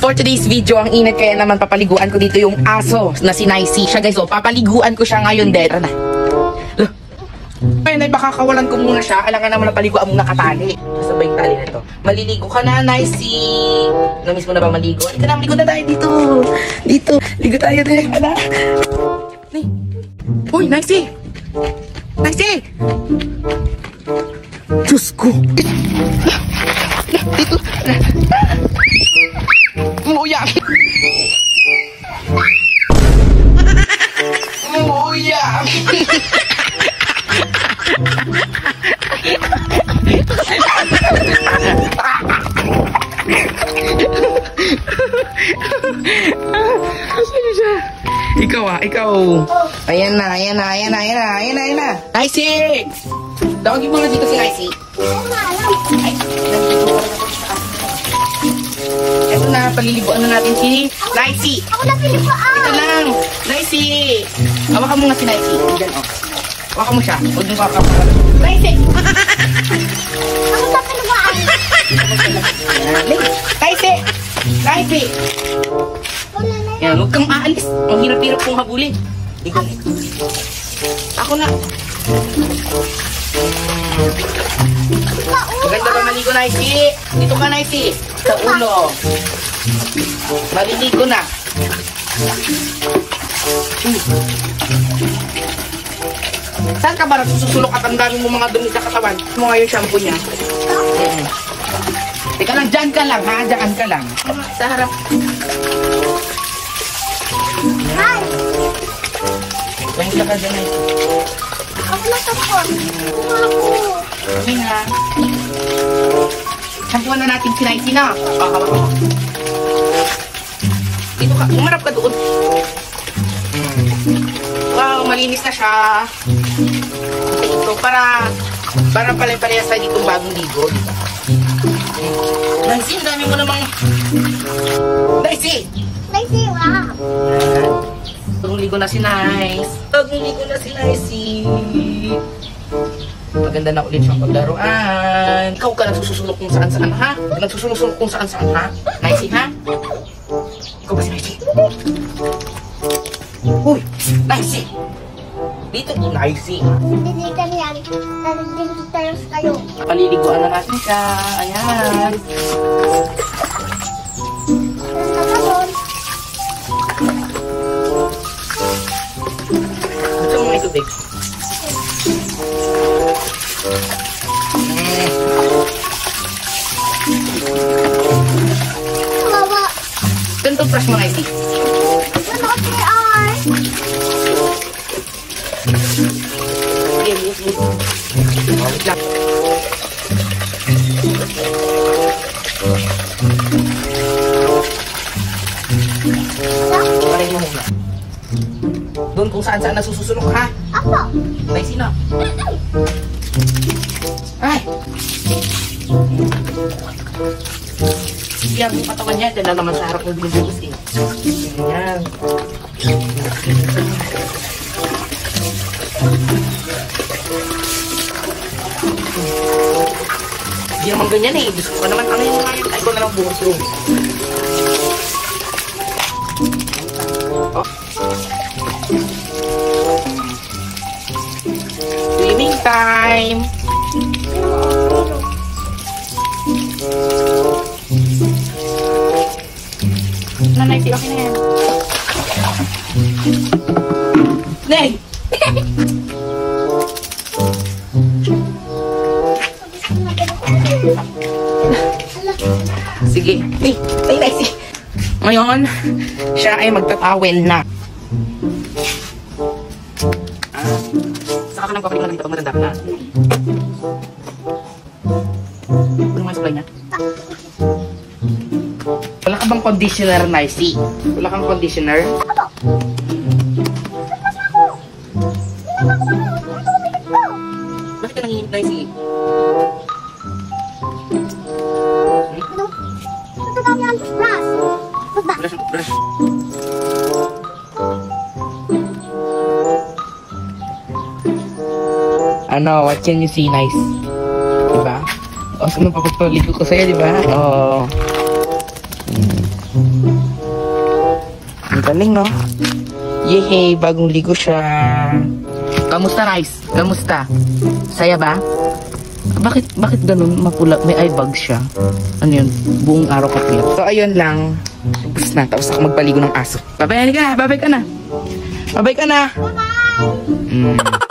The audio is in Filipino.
For today's video, ang init kaya naman papaliguan ko dito yung aso na si Nicey. Siya guys, papaliguan ko siya ngayon din. Tara na. Ayun ay baka kawalan ko muna siya. Alangan naman na paliguan muna katali. Sabay yung tali na ito. Maliligo ka na, Nicey. Namiss mo na ba maligo? Halika na, maligo na tayo dito. Dito. Ligo tayo din. Hala. Uy, Nicey. Nicey. Diyos ko. Dito. Umuyak. Umuyak. Ikaw. Ayan na. Nicey! Tawagin mo na dito si Nicey. Ay, eto na, paliliguan na natin si Nicey. Ako na piniguan. Ito lang, Nicey. Hawakan mo nga si Nicey. Diyan, oh. Hawakan mo siya. Huwag mo hawakan. Nicey! Ako na piniguan. Nicey! Yan, huwag kang aalis. Ang hirap-hirap kong habulin. Ako na. Maganda ba maligo, Nicey? Dito ka, Nicey. Sa ulo. Maliligo na. Saan ka ba nagsusulok at ang dami mo mga dumi sa katawan? Mo nga yung shampoo niya. Teka lang, dyan ka lang, ha? Dyan ka lang. Sa harap. Hi. Pahila ka dyan, Nicey. Ako na tapos. Ako. Okay na. Shampoo na natin si Nicey na. Dito ka, umarap ka doon. Wow, malinis na siya. Ito, para pare-parehas tayo ditong bagong ligo. Nicey, ang dami mo namang... Nicey! Wow. Bagong ligo na si Nicey. Maganda na ulit siyang paglaruan. Ikaw ka nagsusulok kung saan-saan, ha? Nagsusulok kung saan-saan, ha? Nicey, ha? Ikaw ba si Nicey? Uy! Nicey! Dito, Nicey. Hindi kami yan. Nandito tayo kayo. Paliliguan na natin siya. Ayan. Gusto mo may tubig? Kawawa. Ganito brush mo, Nicey. Ano ka PR? Wait lang. Paray mo muna. Doon kung saan-saan nasususunok, ha? Ako. Nicey na. Ay! Yan, yung katawan niya. Diyan lang naman sa harap ng binubus, eh. Yan. Hindi naman ganyan, eh. Gusto ko naman ano yung mga yun. Ay, ko na lang buhos yung. Oh. Swimming time! Nanay, okay na yan. Neng! Sige. Ay, Nicey. Ngayon, siya ay magtatawel na. Saka ka nang papalit na dito pag matanda ka na. Ano nga supply niya? Wala ka bang conditioner, Nicey? Wala kang conditioner? Bakit ka nanginip, Nicey? Ito daw yan. Brush. Brush. Ano, what can you see, nice? Diba? O, sino pa pagpaligo ko sa'yo, diba? Oo. Ang galing, no? Yehey, bagong ligo siya. Kamusta, Rice? Kamusta? Saya ba? Bakit ganun mapula? May eye bag siya. Ano yun? Buong araw ka pula. So, ayun lang. Tapos na. Tapos ako magpaligo ng aso. Babay ka na. Babay ka na. Babay ka na. Bye-bye!